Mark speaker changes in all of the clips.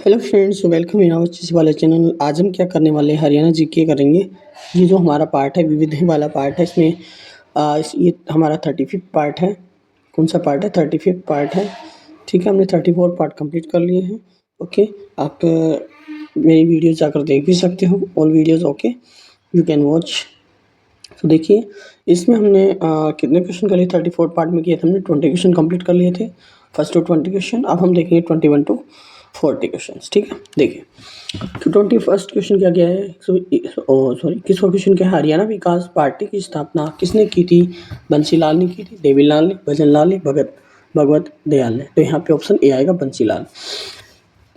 Speaker 1: Hello friends, welcome in our वाला channel. आज हम क्या करने वाले हैं, हरियाणा जीके करेंगे। ये जो हमारा पार्ट है विविध वाला पार्ट है, इसमें ये हमारा 35 पार्ट है। कौन सा पार्ट है? 35 पार्ट है। ठीक है, हमने 34 पार्ट कंप्लीट कर लिए हैं। ओके, आप मेरी वीडियो जाकर देख भी सकते हो। All videos okay, you can watch. तो देखिए, इसमें हमने कितने क्वेश्चन कर लिए? 34 पार्ट में किए थे हमने 20 क्वेश्चन कंप्लीट कर लिए थे, फर्स्ट टू 20 क्वेश्चन। अब हम देखेंगे 21 टू 40 क्वेश्चन। ठीक है, देखिए तो 21st क्वेश्चन क्या क्या है? किसका क्वेश्चन क्या है? हरियाणा विकास पार्टी की स्थापना किसने की थी? बंसीलाल ने की थी, देवीलाल ने, भजनलाल ने, भगवत दयाल ने। तो यहाँ पे ऑप्शन ए आएगा, बंसीलाल।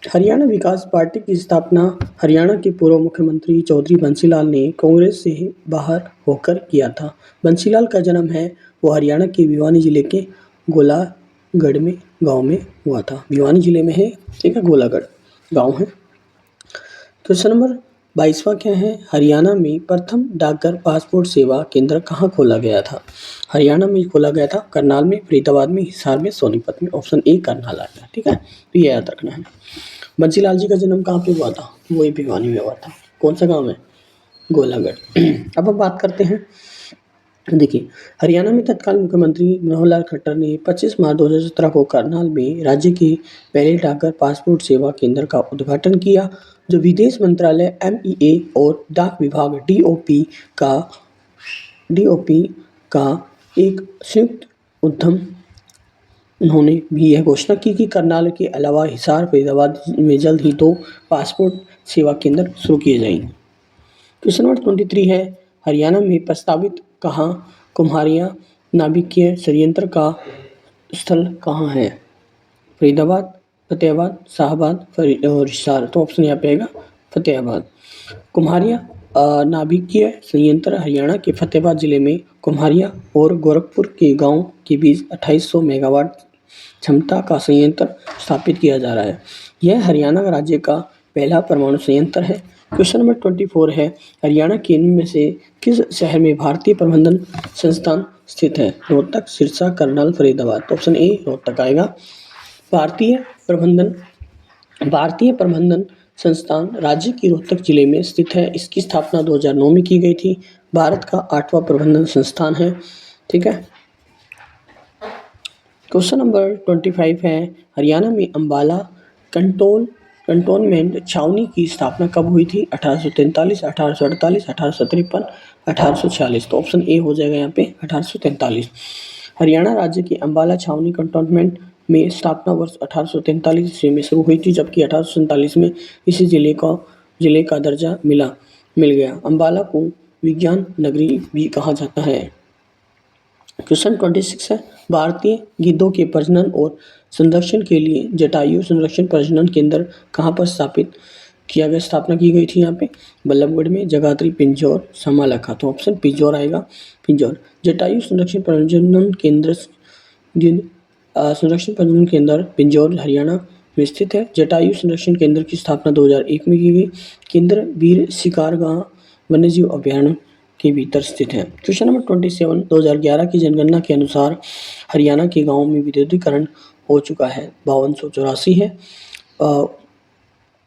Speaker 1: हरियाणा विकास पार्टी की स्थापना हरियाणा के पूर्व मुख्यमंत्री चौधरी बंसीलाल ने कांग्रेस से बाहर होकर किया था। बंसीलाल का जन्म है वो हरियाणा के भिवानी जिले के गोलागढ़ में गांव में हुआ था। भिवानी जिले में है, ठीक है, गोलागढ़ गांव है। क्वेश्चन नंबर 22वां क्या है? हरियाणा में प्रथम डाकघर पासपोर्ट सेवा केंद्र कहाँ खोला गया था? हरियाणा में खोला गया था करनाल में, फरीदाबाद में, हिसार में, सोनीपत में। ऑप्शन ए करनाल आएगा। ठीक है, तो ये याद रखना है। बंसीलाल जी का जन्म कहाँ पे हुआ था? वही भिवानी में हुआ था। कौन सा गांव है? गोलागढ़। अब हम बात करते हैं, देखिए, हरियाणा में तत्कालीन मुख्यमंत्री मनोहर लाल खट्टर ने 25 मार्च 2017 को करनाल में राज्य के पहले डाकघर पासपोर्ट सेवा केंद्र का उद्घाटन किया, जो विदेश मंत्रालय (MEA) और डाक विभाग (DOP) का एक संयुक्त उद्यम। उन्होंने भी यह घोषणा की कि करनाल के अलावा हिसार, फरीदाबाद में जल्द ही 2 पासपोर्ट सेवा केंद्र शुरू किए जाएंगे। क्वेश्चन नंबर 23 है, हरियाणा में प्रस्तावित कुम्हारियाँ नाभिकीय षड्यंत्र का स्थल कहाँ है? फरीदाबाद, फतेहाबाद, शाहाबाद और हिसार। तो ऑप्शन यहाँ पे आएगा फतेहाबाद। कुम्हारियाँ नाभिकीय संयंत्र हरियाणा के फतेहाबाद जिले में कुम्हारियाँ और गोरखपुर के गांव के बीच 2800 मेगावाट क्षमता का संयंत्र स्थापित किया जा रहा है। यह हरियाणा राज्य का पहला परमाणु संयंत्र है। क्वेश्चन नंबर 24 है, हरियाणा के निम्न में से किस शहर में भारतीय प्रबंधन संस्थान स्थित है? रोहतक, सिरसा, करनाल, फरीदाबाद। तो ऑप्शन ए रोहतक आएगा। भारतीय प्रबंधन संस्थान राज्य की रोहतक जिले में स्थित है। इसकी स्थापना 2009 में की गई थी। भारत का 8वां प्रबंधन संस्थान है। ठीक है, क्वेश्चन नंबर 25 है, हरियाणा में अंबाला कंटोनमेंट छावनी की स्थापना कब हुई थी? 1843, 1848, 1853, 1846। तो ऑप्शन ए हो जाएगा यहाँ पे 1843। हरियाणा राज्य की अंबाला छावनी कंटोनमेंट में स्थापना वर्ष 1843 ईस्वी में शुरू हुई थी, जबकि 1847 में इसी जिले का दर्जा मिल गया। अंबाला को विज्ञान नगरी भी कहा जाता है। क्वेश्चन 26 है, भारतीय गिद्धों के प्रजनन और संरक्षण के लिए जटायु संरक्षण प्रजनन केंद्र कहाँ पर स्थापना की गई थी? यहाँ पे बल्लभगढ़ में, जगाधरी, पिंजौर, समालखा। तो ऑप्शन पिंजौर आएगा, पिंजौर। जटायु संरक्षण प्रजनन केंद्र पिंजौर हरियाणा में स्थित है। जटायु संरक्षण केंद्र की स्थापना 2001 में की गई। केंद्र वीर शिकारगाह वन्यजीव अभयारण्य के भीतर स्थित है। क्वेश्चन नंबर 27, 2011 की जनगणना के अनुसार हरियाणा के गाँव में विद्युतीकरण हो चुका है 5284 है,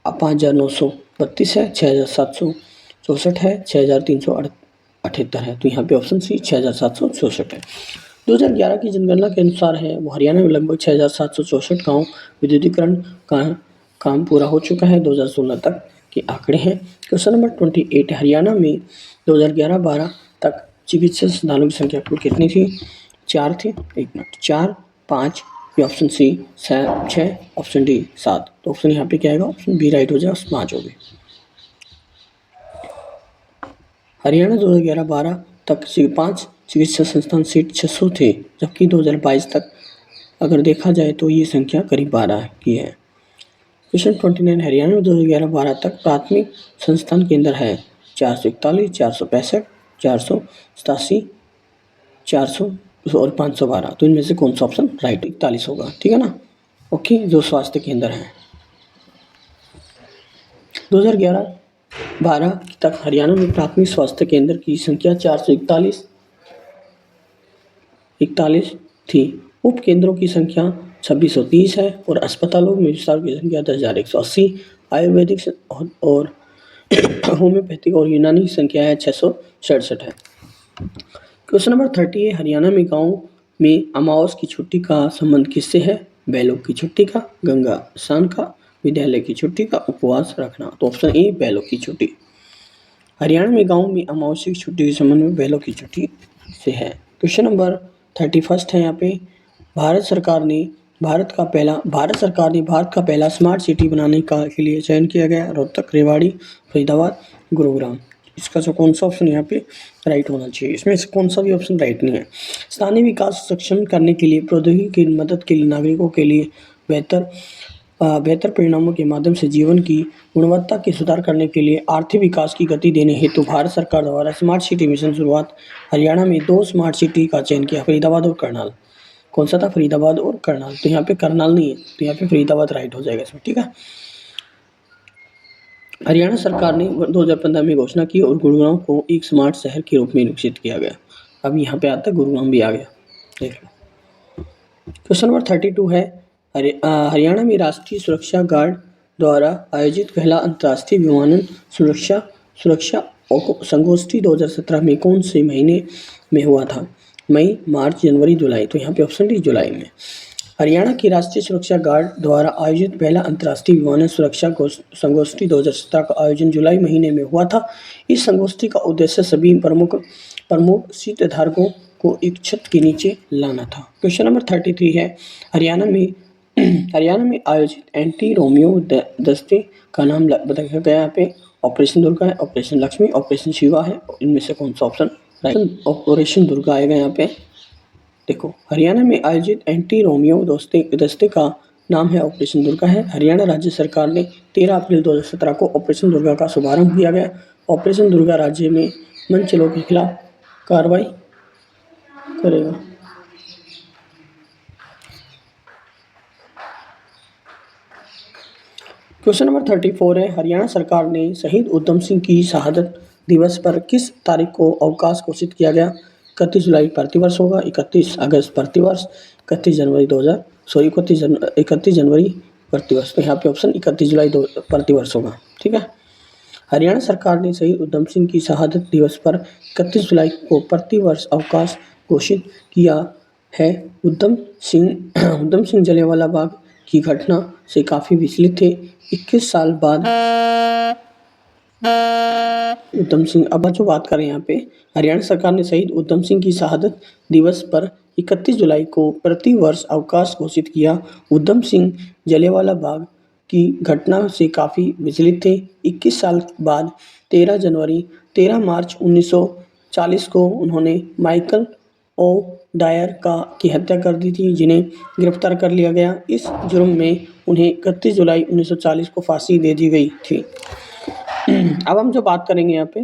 Speaker 1: 5932 है, 6764 है, 6378 है। तो यहाँ पे ऑप्शन सी 6764 है। 2011 की जनगणना के अनुसार है वो हरियाणा में लगभग 6764 गाँव विद्युतीकरण का काम पूरा हो चुका है। 2016 तक के आंकड़े हैं। क्वेश्चन नंबर 28, हरियाणा में 2011-12 तक चिकित्सा संस्थानों की संख्या कुल कितनी थी? 4 थे। 4, 5, ऑप्शन सी 6, ऑप्शन डी 7। तो ऑप्शन यहाँ पे क्या आएगा? ऑप्शन बी राइट हो जाएगा, 5 हो गए। हरियाणा 2011-12 तक 5 चिकित्सा संस्थान सीट 600 थे, जबकि 2022 तक अगर देखा जाए तो ये संख्या करीब 12 की है। क्वेश्चन 29, हरियाणा में 2011-12 तक प्राथमिक संस्थान केंद्र है 441, 465, 487, 400 और 512। तो इनमें से कौन सा ऑप्शन राइट 41 होगा? ठीक है ना। ओके, जो स्वास्थ्य केंद्र है 2011-12 तक हरियाणा में प्राथमिक स्वास्थ्य केंद्र की संख्या 441 थी। उप केंद्रों की संख्या 2630 है और अस्पतालों में विस्तार की संख्या 10,180 आयुर्वेदिक और होम्योपैथिक और यूनानी संख्या है 667 है। क्वेश्चन नंबर 30 है, हरियाणा में गाँव में अमावस की छुट्टी का संबंध किससे है? बैलों की छुट्टी का, गंगा स्नान का, विद्यालय की छुट्टी का, उपवास रखना। तो ऑप्शन ए बैलों की छुट्टी। हरियाणा में गाँव में अमावस्या की छुट्टी के संबंध में बैलों की छुट्टी से है। क्वेश्चन नंबर 31 है यहाँ पे, भारत सरकार ने भारत का पहला स्मार्ट सिटी बनाने के लिए चयन किया गया रोहतक, रेवाड़ी, फरीदाबाद, गुरुग्राम। इसका जो कौन सा ऑप्शन यहाँ पे राइट होना चाहिए? इसमें से कौन सा भी ऑप्शन राइट नहीं है। स्थानीय विकास सक्षम करने के लिए प्रौद्योगिकी की मदद के लिए नागरिकों के लिए बेहतर परिणामों के माध्यम से जीवन की गुणवत्ता के सुधार करने के लिए आर्थिक विकास की गति देने हेतु भारत सरकार द्वारा स्मार्ट सिटी मिशन शुरुआत। हरियाणा में 2 स्मार्ट सिटी का चयन किया, फरीदाबाद और करनाल। कौन सा था? फरीदाबाद और करनाल। तो यहाँ पे करनाल नहीं है, तो यहाँ पे फरीदाबाद राइट हो जाएगा इसमें, ठीक है। हरियाणा सरकार ने 2015 में घोषणा की और गुरुग्राम को एक स्मार्ट शहर के रूप में विकसित किया गया। अब यहाँ पे आता है गुरुग्राम भी आ गया, देख लो। क्वेश्चन नंबर 32 है, हरियाणा में राष्ट्रीय सुरक्षा गार्ड द्वारा आयोजित पहला अंतर्राष्ट्रीय विमानन सुरक्षा संगोष्ठी 2017 में कौन से महीने में हुआ था? मई, मार्च, जनवरी, जुलाई। तो यहाँ पे ऑप्शन डी जुलाई में। हरियाणा की राष्ट्रीय सुरक्षा गार्ड द्वारा आयोजित पहला अंतर्राष्ट्रीय विमानन सुरक्षा संगोष्ठी 2017 का आयोजन जुलाई महीने में हुआ था। इस संगोष्ठी का उद्देश्य सभी प्रमुख हितधारकों को एक छत के नीचे लाना था। क्वेश्चन नंबर 33 है, हरियाणा में आयोजित एंटी रोमियो दस्ते का नाम बताया गया यहाँ पे। ऑपरेशन दुर्गा है, ऑपरेशन लक्ष्मी, ऑपरेशन शिवा है। इनमें से कौन सा ऑप्शन राइट? ऑपरेशन दुर्गा आएगा यहाँ पे। देखो, हरियाणा में आयोजित एंटी रोमियो दस्ते का नाम है ऑपरेशन दुर्गा है। हरियाणा राज्य सरकार ने 13 अप्रैल 2017 को ऑपरेशन दुर्गा का शुभारंभ किया गया। ऑपरेशन दुर्गा राज्य में मनचलों के खिलाफ कार्रवाई करेगा। क्वेश्चन नंबर 34 है, हरियाणा सरकार ने शहीद उधम सिंह की शहादत दिवस पर किस तारीख को अवकाश घोषित किया गया? 31 जुलाई प्रतिवर्ष होगा, 31 अगस्त प्रतिवर्ष, 31 जनवरी प्रतिवर्ष। तो यहाँ पे ऑप्शन 31 जुलाई प्रतिवर्ष होगा, ठीक है। हरियाणा सरकार ने शहीद उधम सिंह की शहादत दिवस पर 31 जुलाई को प्रतिवर्ष अवकाश घोषित किया है। उधम सिंह जलियांवाला बाग की घटना से काफ़ी विचलित थे। 21 साल बाद उधम सिंह, अब जो बात करें यहाँ पे, हरियाणा सरकार ने शहीद उधम सिंह की शहादत दिवस पर 31 जुलाई को प्रतिवर्ष अवकाश घोषित किया। उधम सिंह जलियांवाला बाग की घटना से काफ़ी विचलित थे। 21 साल बाद 13 मार्च 1940 को उन्होंने माइकल ओ डायर की हत्या कर दी थी, जिन्हें गिरफ्तार कर लिया गया। इस जुर्म में उन्हें 31 जुलाई 1940 को फांसी दे दी गई थी। अब हम जो बात करेंगे यहाँ पे,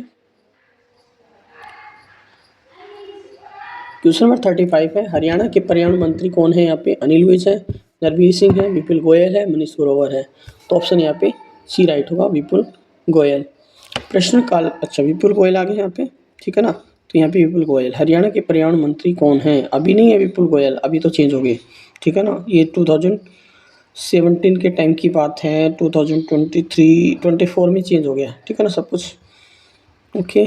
Speaker 1: क्वेश्चन नंबर 35 है, हरियाणा के पर्यावरण मंत्री कौन है? यहाँ पे अनिल विज है, नरवीर सिंह है, विपुल गोयल है, मनीष ग्रोवर है। तो ऑप्शन यहाँ पे सी राइट होगा, विपुल गोयल। प्रश्नकाल, अच्छा विपुल गोयल आ गए यहाँ पे, ठीक है ना। तो यहाँ पे विपुल गोयल, हरियाणा के पर्यावरण मंत्री कौन है? अभी नहीं है विपुल गोयल, अभी तो चेंज हो गए, ठीक है ना। ये 2017 के टाइम की बात है, 2023-24 में चेंज हो गया, ठीक है ना सब कुछ, ओके।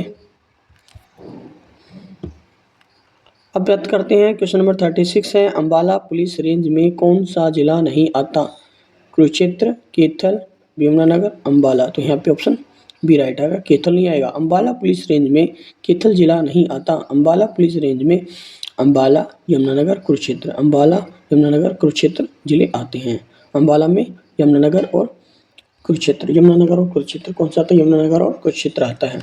Speaker 1: अब बात करते हैं, क्वेश्चन नंबर 36 है, अम्बाला पुलिस रेंज में कौन सा जिला नहीं आता? कुरुक्षेत्र, कैथल, यमुनानगर, अम्बाला। तो यहाँ पे ऑप्शन बी राइट आएगा, कैथल नहीं आएगा। अम्बाला पुलिस रेंज में कैथल जिला नहीं आता। अम्बाला पुलिस रेंज में अम्बाला, यमुनानगर, कुरुक्षेत्र, अम्बाला, यमुनानगर, कुरुक्षेत्र जिले आते हैं। अम्बाला में यमुनानगर और कुरुक्षेत्र कौन सा आता है? यमुनानगर और कुरुक्षेत्र आता है।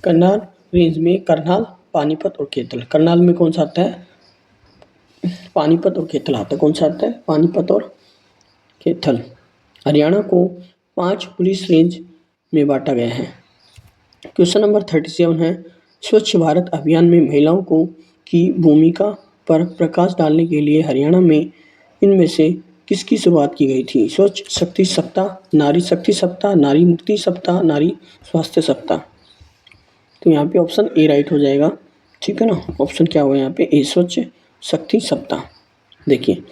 Speaker 1: करनाल रेंज में करनाल, पानीपत और कैथल। करनाल में कौन सा आता है? पानीपत और कैथल आता है। कौन सा आता है? पानीपत और कैथल। हरियाणा को 5 पुलिस रेंज में बांटा गया है। क्वेश्चन नंबर 37 है, स्वच्छ भारत अभियान में महिलाओं की भूमिका पर प्रकाश डालने के लिए हरियाणा में इनमें से किसकी शुरुआत की गई थी? स्वच्छ शक्ति सप्ताह, नारी शक्ति सप्ताह, नारी मुक्ति सप्ताह, नारी स्वास्थ्य सप्ताह। तो यहाँ पे ऑप्शन ए राइट हो जाएगा, ठीक है ना। ऑप्शन क्या हुआ यहाँ पे? ए, स्वच्छ शक्ति सप्ताह। देखिए,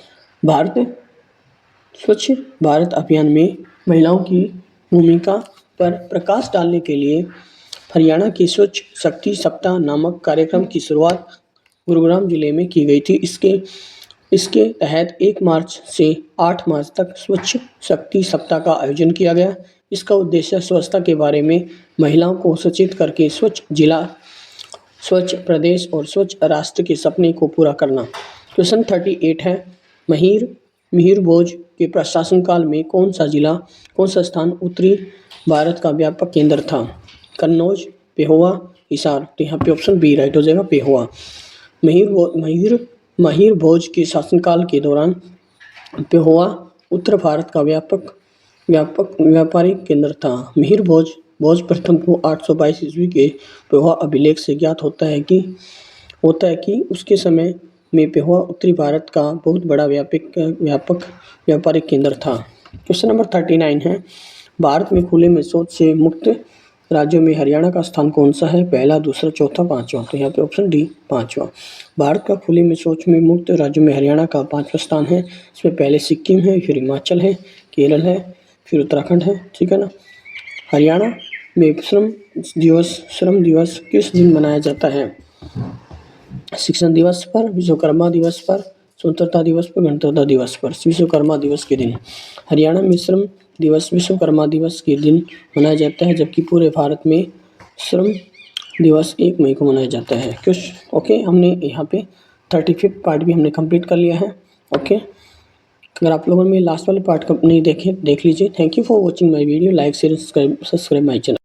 Speaker 1: स्वच्छ भारत अभियान में महिलाओं की भूमिका पर प्रकाश डालने के लिए हरियाणा की स्वच्छ शक्ति सप्ताह नामक कार्यक्रम की शुरुआत गुरुग्राम जिले में की गई थी। इसके तहत 1 मार्च से 8 मार्च तक स्वच्छ शक्ति सप्ताह का आयोजन किया गया। इसका उद्देश्य स्वच्छता के बारे में महिलाओं को सचेत करके स्वच्छ जिला, स्वच्छ प्रदेश और स्वच्छ राष्ट्र के सपने को पूरा करना। क्वेश्चन 38 है, मिहिर भोज के प्रशासन काल में कौन सा स्थान उत्तरी भारत का व्यापक केंद्र था? कन्नौज, पेहोवा, हिसार। तो यहाँ पे ऑप्शन बी राइट हो जाएगा, पेहोवा। मिहिर भोज के शासनकाल के दौरान पेहोवा उत्तर भारत का व्यापारिक केंद्र था। मिहिर भोज प्रथम को 822 ईस्वी के पेहोवा अभिलेख से ज्ञात होता है कि उसके समय में पेहोवा उत्तरी भारत का बहुत बड़ा व्यापक व्यापारिक केंद्र था। क्वेश्चन नंबर 39 है, भारत में खुले में शौच से मुक्त राज्यों में हरियाणा का स्थान कौन सा है? पहला, दूसरा, चौथा, पांचवा। तो यहाँ पे ऑप्शन डी पांचवा। भारत का खुले में शौच में मुक्त राज्यों में हरियाणा का 5वां स्थान है। इसमें पहले सिक्किम है, फिर हिमाचल है, केरल है, फिर उत्तराखंड है। ठीक है ना। हरियाणा में श्रम दिवस किस दिन मनाया जाता है? शिक्षण दिवस पर, विश्वकर्मा दिवस पर, स्वतंत्रता दिवस पर, गणतंत्र दिवस पर। विश्वकर्मा दिवस के दिन हरियाणा में श्रम दिवस विश्वकर्मा दिवस के दिन मनाया जाता है, जबकि पूरे भारत में श्रम दिवस 1 मई को मनाया जाता है। ओके, हमने यहाँ पे 35 पार्ट भी हमने कंप्लीट कर लिया है। ओके, अगर आप लोगों ने लास्ट वाले पार्ट नहीं देखे, देख लीजिए। Thank you for watching my video. Like, share, subscribe my channel.